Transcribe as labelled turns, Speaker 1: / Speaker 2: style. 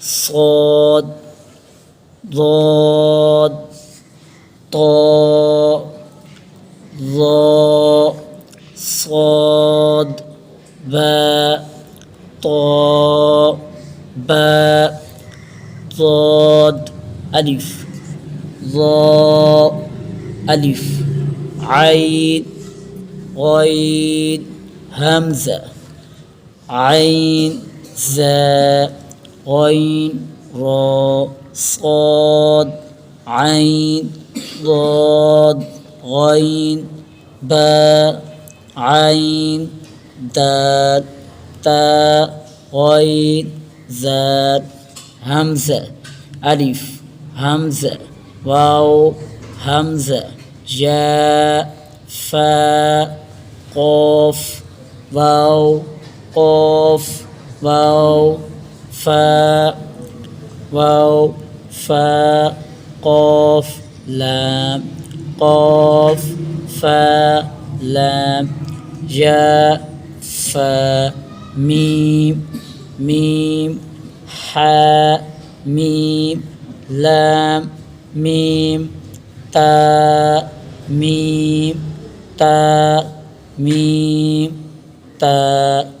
Speaker 1: صاد ضاد طاء ظاء صاد باء طاء باء ضاد ألف ظاء ألف عين غين همزة عين زاء غين را صاد عين ضاد غين باء عين دال تاء غين زاد همزة ألف همزة واو همزة جاء فاء قاف واو قاف واو فاء واو فاء قاف لام قاف فاء لام ياء فاء ميم ميم حاء ميم لام ميم تاء ميم تاء ميم تاء।